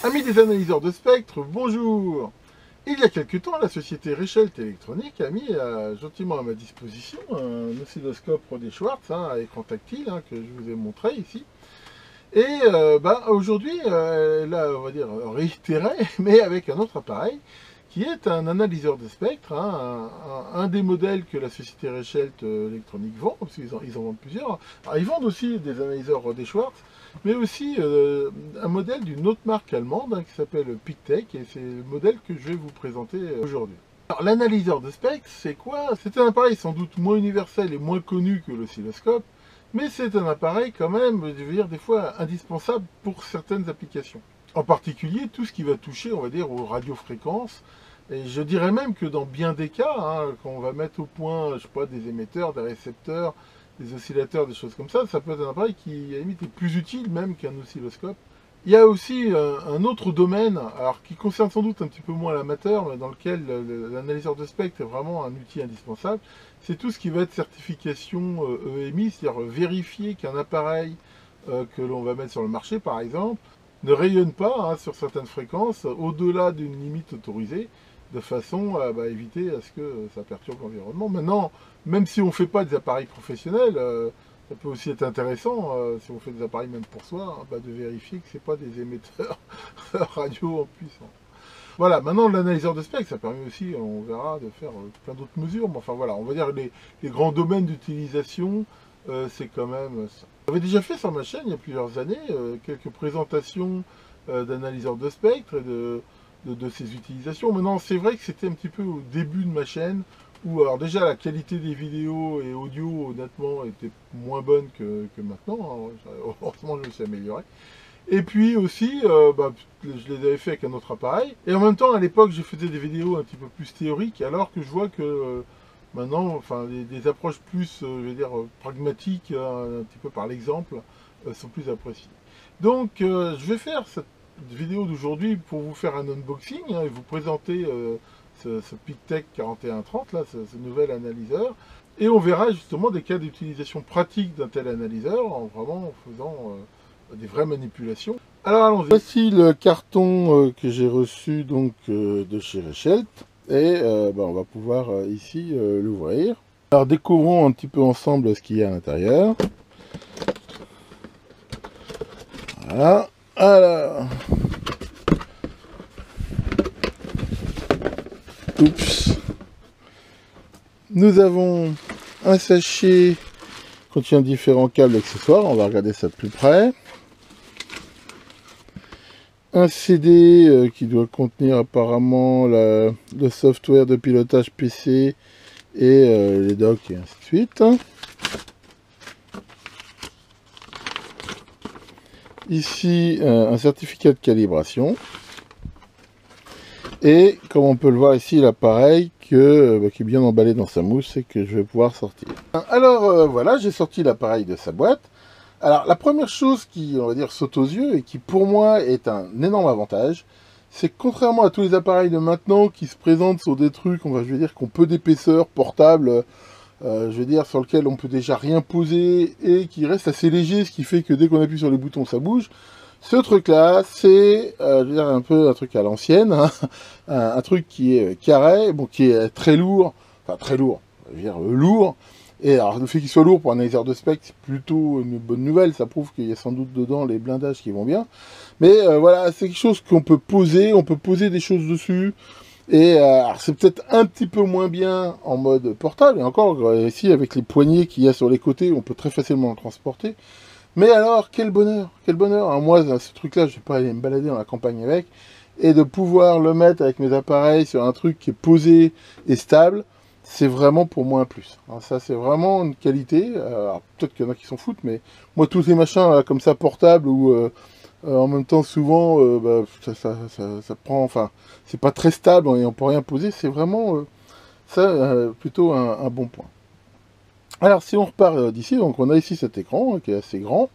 Amis des analyseurs de spectre, bonjour. Il y a quelque temps, la société Richelt Électronique a mis gentiment à ma disposition un oscilloscope Rodé Schwartz à écran tactile que je vous ai montré ici. Et aujourd'hui, là, on va dire réitéré, mais avec un autre appareil qui est un analyseur de spectre, un des modèles que la société Richelt Électronique vend, parce qu'ils en vendent plusieurs. Alors, ils vendent aussi des analyseurs Rodé Schwartz, mais aussi un modèle d'une autre marque allemande qui s'appelle Pictech, et c'est le modèle que je vais vous présenter aujourd'hui. Alors l'analyseur de spectre, c'est quoi? C'est un appareil sans doute moins universel et moins connu que l'oscilloscope, mais c'est un appareil quand même, je veux dire, des fois indispensable pour certaines applications. En particulier, tout ce qui va toucher, on va dire, aux radiofréquences. Et je dirais même que dans bien des cas, quand on va mettre au point, je sais pas, des émetteurs, des récepteurs, des oscillateurs, des choses comme ça peut être un appareil qui, à la limite, est plus utile même qu'un oscilloscope. Il y a aussi un autre domaine, alors qui concerne sans doute un petit peu moins l'amateur, mais dans lequel l'analyseur de spectre est vraiment un outil indispensable. C'est tout ce qui va être certification EMI, c'est-à-dire vérifier qu'un appareil que l'on va mettre sur le marché, par exemple, ne rayonne pas sur certaines fréquences au-delà d'une limite autorisée, de façon à éviter à ce que ça perturbe l'environnement. Maintenant, même si on ne fait pas des appareils professionnels, ça peut aussi être intéressant, si on fait des appareils même pour soi, de vérifier que ce n'est pas des émetteurs radio en puissance. Voilà, maintenant l'analyseur de spectre, ça permet aussi, on verra, de faire plein d'autres mesures, mais enfin voilà, on va dire les grands domaines d'utilisation, c'est quand même ça. J'avais déjà fait sur ma chaîne il y a plusieurs années quelques présentations d'analyseurs de spectre et de ses utilisations. Maintenant, c'est vrai que c'était un petit peu au début de ma chaîne, où alors déjà la qualité des vidéos et audio, honnêtement, était moins bonne que maintenant. Heureusement, je me suis amélioré. Et puis aussi, je les avais fait avec un autre appareil. Et en même temps, à l'époque, je faisais des vidéos un petit peu plus théoriques, alors que je vois que maintenant, enfin, des approches plus, je vais dire, pragmatiques, un petit peu par l'exemple, sont plus appréciées. Donc, je vais faire cette vidéo d'aujourd'hui pour vous faire un unboxing et vous présenter ce Pictech 4130, là, ce nouvel analyseur. Et on verra justement des cas d'utilisation pratique d'un tel analyseur, vraiment en faisant des vraies manipulations. Alors allons-y. Voici le carton que j'ai reçu donc de chez Richelt. Et on va pouvoir ici l'ouvrir. Alors découvrons un petit peu ensemble ce qu'il y a à l'intérieur. Voilà. Alors. Oups. Nous avons un sachet qui contient différents câbles accessoires. On va regarder ça de plus près. Un CD qui doit contenir apparemment le software de pilotage PC et les docks et ainsi de suite. Ici, un certificat de calibration. Et comme on peut le voir ici, l'appareil qui est bien emballé dans sa mousse et que je vais pouvoir sortir. Alors voilà, j'ai sorti l'appareil de sa boîte. Alors la première chose qui, on va dire, saute aux yeux et qui pour moi est un énorme avantage, c'est que contrairement à tous les appareils de maintenant qui se présentent sur des trucs, je vais dire, qui ont peu d'épaisseur, portables, je veux dire, sur lequel on peut déjà rien poser et qui reste assez léger, ce qui fait que dès qu'on appuie sur les boutons, ça bouge. Ce truc-là, c'est, je veux dire, un peu un truc à l'ancienne, un truc qui est carré, bon, qui est très lourd, enfin très lourd, je veux dire lourd. Et alors le fait qu'il soit lourd pour un analyseur de spectre, c'est plutôt une bonne nouvelle, ça prouve qu'il y a sans doute dedans les blindages qui vont bien. Mais voilà, c'est quelque chose qu'on peut poser, on peut poser des choses dessus. Et c'est peut-être un petit peu moins bien en mode portable, et encore, ici avec les poignées qu'il y a sur les côtés, on peut très facilement le transporter. Mais alors, quel bonheur, quel bonheur. Alors moi, ce truc-là, je vais pas aller me balader dans la campagne avec, et de pouvoir le mettre avec mes appareils sur un truc qui est posé et stable, c'est vraiment pour moi un plus. Alors ça, c'est vraiment une qualité. Alors peut-être qu'il y en a qui s'en foutent, mais moi, tous ces machins là, comme ça, portables, ou en même temps, souvent, ça prend, enfin, c'est pas très stable et on peut rien poser, c'est vraiment plutôt un bon point. Alors si on repart d'ici, donc on a ici cet écran qui est assez grand,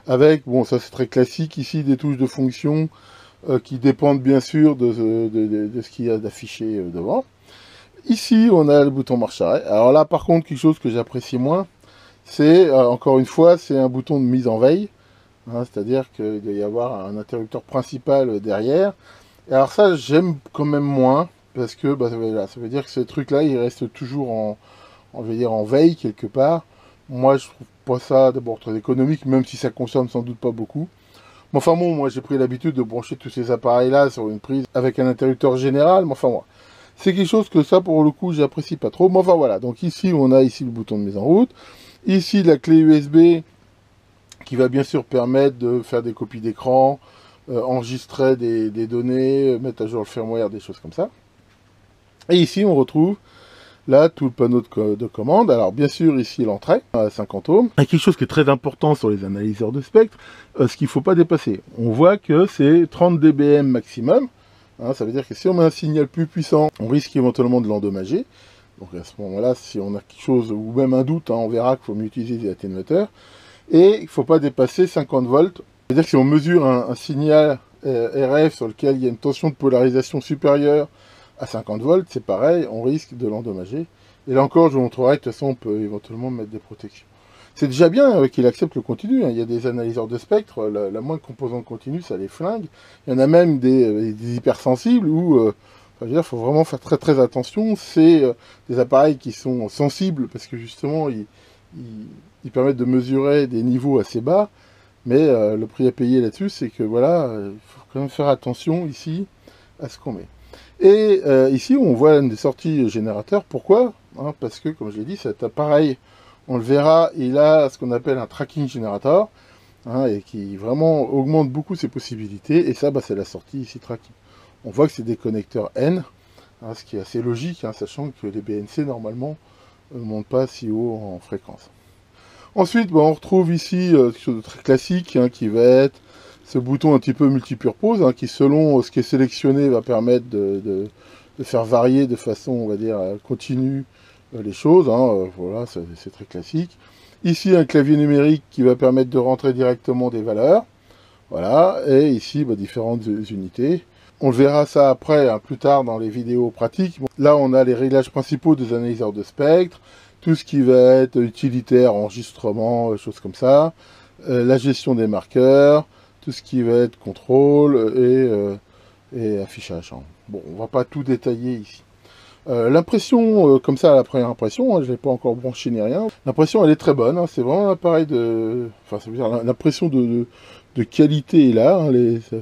avec, bon ça c'est très classique ici, des touches de fonction qui dépendent bien sûr de ce qu'il y a d'affiché devant. Ici on a le bouton marche arrêt. Alors là par contre quelque chose que j'apprécie moins, c'est encore une fois c'est un bouton de mise en veille. hein, c'est-à-dire qu'il doit y avoir un interrupteur principal derrière. Et alors ça, j'aime quand même moins, parce que bah, ça veut dire que ce truc-là, il reste toujours je vais dire en veille quelque part. Moi, je trouve pas ça d'abord très économique, même si ça consomme sans doute pas beaucoup. Mais enfin bon, moi j'ai pris l'habitude de brancher tous ces appareils-là sur une prise avec un interrupteur général, mais enfin moi, c'est quelque chose que ça pour le coup j'apprécie pas trop. Mais enfin voilà, donc ici on a ici le bouton de mise en route, ici la clé USB qui va bien sûr permettre de faire des copies d'écran, enregistrer des données, mettre à jour le firmware, des choses comme ça. Et ici on retrouve là, tout le panneau de commande. Alors, bien sûr, ici, l'entrée à 50 ohms. Il y a quelque chose qui est très important sur les analyseurs de spectre, ce qu'il ne faut pas dépasser. On voit que c'est 30 dBm maximum. Hein, ça veut dire que si on met un signal plus puissant, on risque éventuellement de l'endommager. Donc, à ce moment-là, si on a quelque chose, ou même un doute, hein, on verra qu'il faut mieux utiliser des atténuateurs. Et il ne faut pas dépasser 50 volts. C'est-à-dire que si on mesure un signal RF sur lequel il y a une tension de polarisation supérieure à 50 volts, c'est pareil, on risque de l'endommager. Et là encore, je vous montrerai, de toute façon, on peut éventuellement mettre des protections. C'est déjà bien qu'il accepte le continu, hein. Il y a des analyseurs de spectre, la moindre composante continue, ça les flingue. Il y en a même des hypersensibles où il faut vraiment faire très très attention. C'est des appareils qui sont sensibles parce que justement, ils permettent de mesurer des niveaux assez bas. Mais le prix à payer là-dessus, c'est que voilà, il faut quand même faire attention ici à ce qu'on met. Et ici, on voit une des sorties générateurs. Pourquoi? Parce que, comme je l'ai dit, cet appareil, on le verra, il a ce qu'on appelle un tracking générateur, et qui vraiment augmente beaucoup ses possibilités. Et ça, bah, c'est la sortie ici tracking. On voit que c'est des connecteurs N, ce qui est assez logique, sachant que les BNC, normalement, ne montent pas si haut en fréquence. Ensuite, bah, on retrouve ici quelque chose de très classique, qui va être ce bouton un petit peu multipurpose, qui selon ce qui est sélectionné va permettre de faire varier de façon, on va dire, continue les choses. Voilà, c'est très classique. Ici, un clavier numérique qui va permettre de rentrer directement des valeurs. Voilà, et ici, bah, différentes unités. On verra ça après, plus tard dans les vidéos pratiques. Bon, là, on a les réglages principaux des analyseurs de spectre, tout ce qui va être utilitaire, enregistrement, choses comme ça, la gestion des marqueurs, tout ce qui va être contrôle et affichage. Bon, on va pas tout détailler ici. L'impression, comme ça, à la première impression, je ne l'ai pas encore branché ni rien. L'impression, elle est très bonne. C'est vraiment un appareil de... Enfin, ça veut dire l'impression de qualité est là.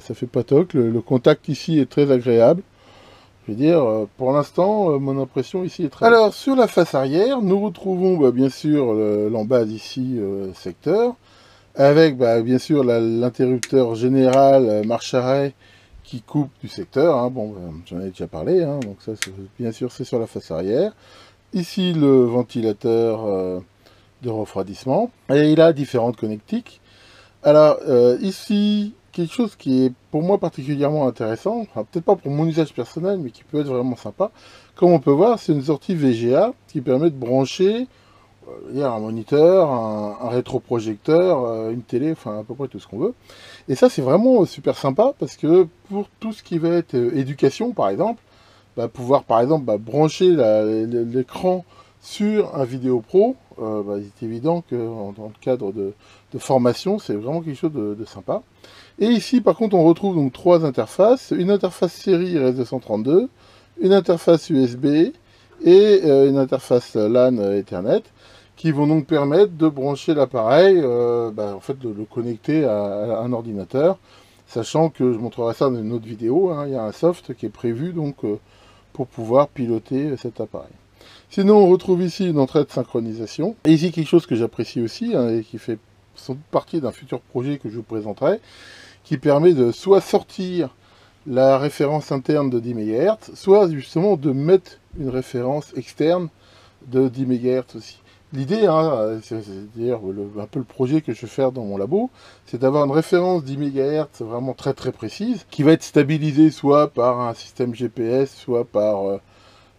Ça fait pas toc. Le contact ici est très agréable. Je veux dire, pour l'instant, mon impression ici est très bonne. Alors, sur la face arrière, nous retrouvons bien sûr l'embase ici, secteur, avec bien sûr l'interrupteur général marche-arrêt qui coupe du secteur. Bon, j'en ai déjà parlé, donc ça, bien sûr, c'est sur la face arrière. Ici, le ventilateur de refroidissement. Et il a différentes connectiques. Alors, ici, quelque chose qui est pour moi particulièrement intéressant, peut-être pas pour mon usage personnel, mais qui peut être vraiment sympa. Comme on peut voir, c'est une sortie VGA qui permet de brancher un moniteur, un rétroprojecteur, une télé, enfin à peu près tout ce qu'on veut. Et ça, c'est vraiment super sympa parce que pour tout ce qui va être éducation, par exemple, pouvoir par exemple brancher l'écran sur un vidéo pro, c'est évident que dans le cadre de formation, c'est vraiment quelque chose de sympa. Et ici, par contre, on retrouve donc trois interfaces, une interface série RS232, une interface USB et une interface LAN Ethernet, qui vont donc permettre de brancher l'appareil, en fait de le connecter à un ordinateur, sachant que je montrerai ça dans une autre vidéo, il y a un soft qui est prévu donc pour pouvoir piloter cet appareil. Sinon, on retrouve ici une entrée de synchronisation, et ici quelque chose que j'apprécie aussi, et qui fait sans doute partie d'un futur projet que je vous présenterai, qui permet de soit sortir la référence interne de 10 MHz, soit justement de mettre une référence externe de 10 MHz aussi. L'idée, c'est-à-dire un peu le projet que je vais faire dans mon labo, c'est d'avoir une référence 10 MHz vraiment très très précise, qui va être stabilisée soit par un système GPS, soit par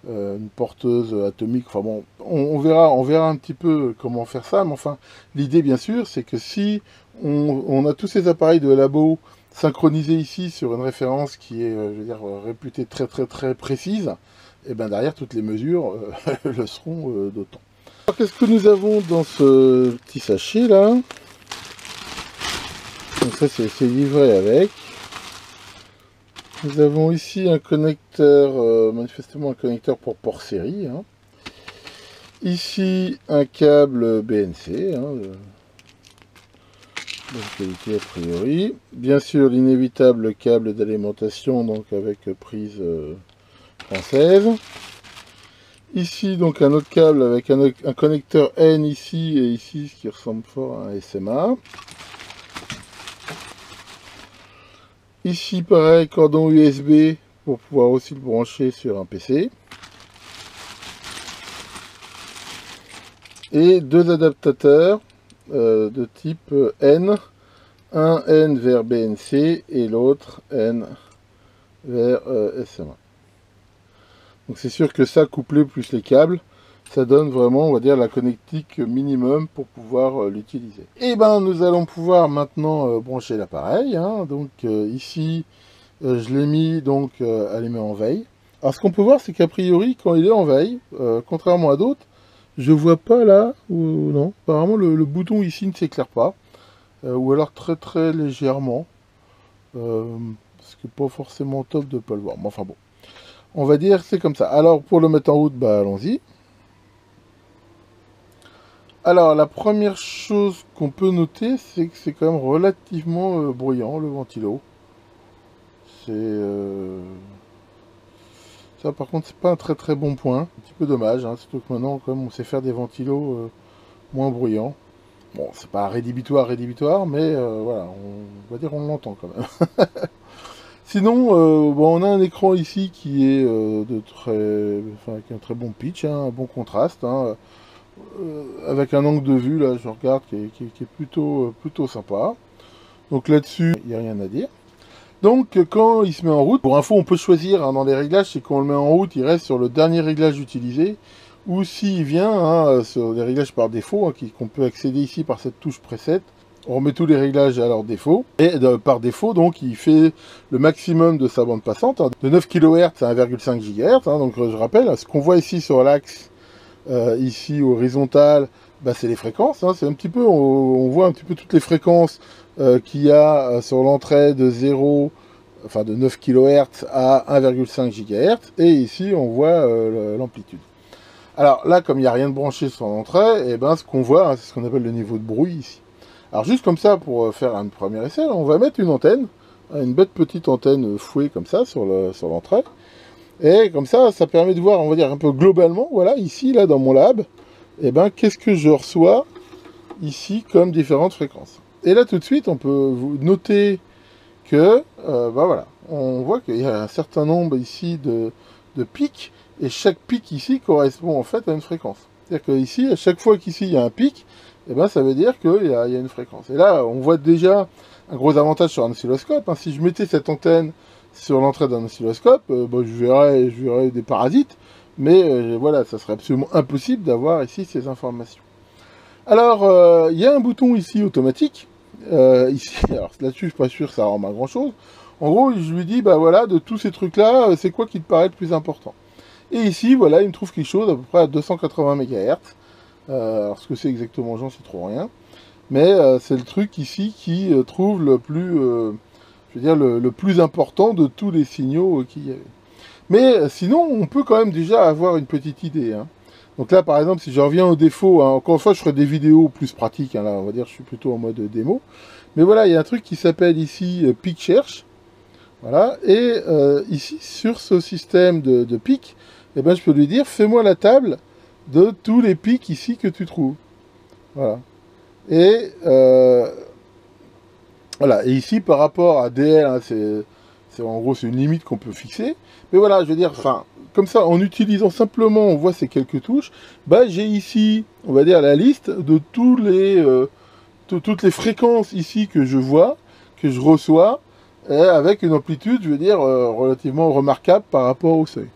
une porteuse atomique. Enfin bon, on verra un petit peu comment faire ça, mais enfin, l'idée bien sûr, c'est que si on a tous ces appareils de labo synchronisés ici sur une référence qui est, je veux dire, réputée très très très précise, et bien derrière toutes les mesures le seront d'autant. Alors qu'est-ce que nous avons dans ce petit sachet là? ça c'est livré avec. Nous avons ici un connecteur, manifestement un connecteur pour port série. Hein. Ici un câble BNC, hein, de bonne qualité a priori. Bien sûr l'inévitable câble d'alimentation, donc avec prise française. Ici donc un autre câble avec un connecteur N ici et ici, ce qui ressemble fort à un SMA. Ici pareil, cordon USB pour pouvoir aussi le brancher sur un PC. Et deux adaptateurs de type N. Un N vers BNC et l'autre N vers SMA. Donc c'est sûr que ça, couplé plus les câbles, ça donne vraiment, on va dire, la connectique minimum pour pouvoir l'utiliser. Et ben nous allons pouvoir maintenant brancher l'appareil. Hein. Donc ici, je l'ai mis donc allumé en veille. Alors ce qu'on peut voir, c'est qu'a priori, quand il est en veille, contrairement à d'autres, je vois pas là, ou non, apparemment le bouton ici ne s'éclaire pas, ou alors très très légèrement, ce qui n'est pas forcément top de ne pas le voir, mais enfin bon. On va dire c'est comme ça. Alors pour le mettre en route, bah allons-y. Alors la première chose qu'on peut noter, c'est que c'est quand même relativement bruyant le ventilo. C'est ça par contre c'est pas un très très bon point. Un petit peu dommage, hein, surtout que maintenant quand même on sait faire des ventilos moins bruyants. Bon c'est pas rédhibitoire, mais voilà, on va dire on l'entend quand même. Sinon, bon, on a un écran ici qui est avec un très bon pitch, hein, un bon contraste, hein, avec un angle de vue, là, je regarde, qui est plutôt sympa. Donc là-dessus, il n'y a rien à dire. Donc, quand il se met en route, pour info, on peut choisir hein, dans les réglages, c'est quand on le met en route, il reste sur le dernier réglage utilisé, ou s'il vient hein, sur les réglages par défaut, hein, qu'on peut accéder ici par cette touche preset. On remet tous les réglages à leur défaut. Et par défaut, donc, il fait le maximum de sa bande passante, hein, de 9 kHz à 1,5 GHz. Hein, donc, je rappelle, ce qu'on voit ici sur l'axe, ici horizontal, bah, c'est les fréquences. Hein, c'est un petit peu, on voit un petit peu toutes les fréquences qu'il y a sur l'entrée de 0, enfin de 9 kHz à 1,5 GHz. Et ici, on voit l'amplitude. Alors là, comme il n'y a rien de branché sur l'entrée, et ben, ce qu'on voit, hein, c'est ce qu'on appelle le niveau de bruit ici. Alors juste comme ça, pour faire un premier essai, on va mettre une antenne, une bête petite antenne fouée comme ça sur l'entrée. Et comme ça, ça permet de voir, on va dire un peu globalement, voilà, ici, là, dans mon lab, et ben, qu'est-ce que je reçois ici comme différentes fréquences. Et là, tout de suite, on peut vous noter que, bah voilà, on voit qu'il y a un certain nombre ici de pics, et chaque pic ici correspond en fait à une fréquence. C'est-à-dire qu'ici, à chaque fois qu'ici, il y a un pic, eh ben, ça veut dire qu'il y a une fréquence. Et là, on voit déjà un gros avantage sur un oscilloscope. Hein. Si je mettais cette antenne sur l'entrée d'un oscilloscope, bah, je verrais des parasites. Mais voilà, ça serait absolument impossible d'avoir ici ces informations. Alors, il y a un bouton ici automatique. Ici, alors là-dessus, je suis pas sûr que ça rend à grand-chose. En gros, je lui dis, bah voilà, de tous ces trucs-là, c'est quoi qui te paraît le plus important? Et ici, voilà, il me trouve quelque chose à peu près à 280 MHz. Alors ce que c'est exactement, j'en sais trop rien. Mais c'est le truc ici qui trouve le plus, je veux dire, le plus important de tous les signaux qu'il y avait. Mais sinon, on peut quand même déjà avoir une petite idée. Hein. Donc là, par exemple, si je reviens au défaut, hein, encore une fois, je ferai des vidéos plus pratiques. Hein, là, on va dire, je suis plutôt en mode démo. Mais voilà, il y a un truc qui s'appelle ici pic cherche. Voilà. Et ici, sur ce système de pic, eh ben, je peux lui dire, fais-moi la table de tous les pics ici que tu trouves. Voilà. Et voilà. Et ici, par rapport à DL, hein, en gros, c'est une limite qu'on peut fixer. Mais voilà, je veux dire, enfin, comme ça, en utilisant simplement, on voit ces quelques touches, bah, j'ai ici, on va dire, la liste de tous toutes les fréquences ici que je vois, que je reçois, avec une amplitude, je veux dire, relativement remarquable par rapport au seuil.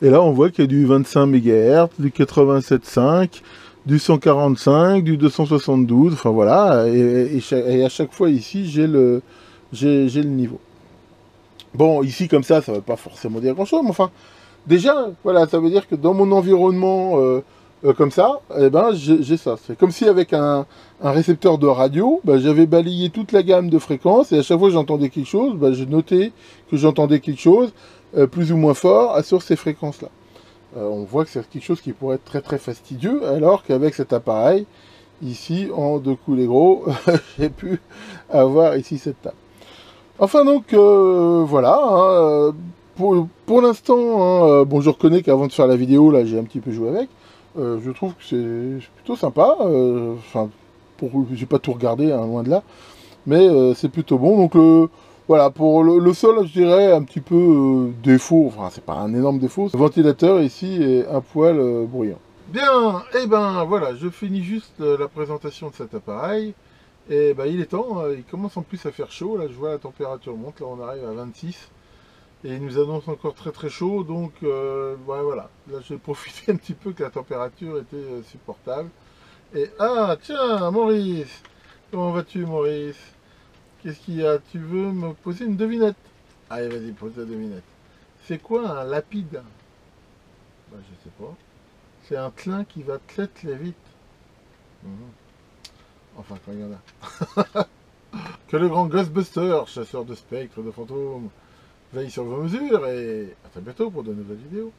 Et là, on voit qu'il y a du 25 MHz, du 87.5, du 145, du 272, enfin voilà, et à chaque fois ici, j'ai le niveau. Bon, ici, comme ça ne veut pas forcément dire grand-chose, mais enfin, déjà, voilà, ça veut dire que dans mon environnement comme ça, eh ben, j'ai ça. C'est comme si avec un récepteur de radio, bah, j'avais balayé toute la gamme de fréquences et à chaque fois que j'entendais quelque chose, bah, je notais que j'entendais quelque chose plus ou moins fort sur ces fréquences-là. On voit que c'est quelque chose qui pourrait être très très fastidieux, alors qu'avec cet appareil, ici, en deux coups les gros, j'ai pu avoir ici cette table. Enfin donc, voilà, hein, pour l'instant, hein, bon je reconnais qu'avant de faire la vidéo, là j'ai un petit peu joué avec, je trouve que c'est plutôt sympa, enfin, j'ai pas tout regardé, hein, loin de là, mais c'est plutôt bon, donc voilà, pour le sol, je dirais un petit peu défaut, enfin c'est pas un énorme défaut, le ventilateur ici est un poil bruyant. Bien, et ben voilà, je finis juste la présentation de cet appareil. Et ben il est temps, il commence en plus à faire chaud, là je vois la température monte, là on arrive à 26. Et il nous annonce encore très très chaud, donc ouais, voilà, là j'ai profité un petit peu que la température était supportable. Et ah tiens Maurice, comment vas-tu Maurice? Qu'est-ce qu'il y a? Tu veux me poser une devinette? Allez vas-y, pose la devinette. C'est quoi un lapide? Bah je sais pas. C'est un clin qui va très très vite. Mhm. Enfin quand il y en a. Que le grand Ghostbuster, chasseur de spectres, de fantômes, veille sur vos mesures et à très bientôt pour de nouvelles vidéos.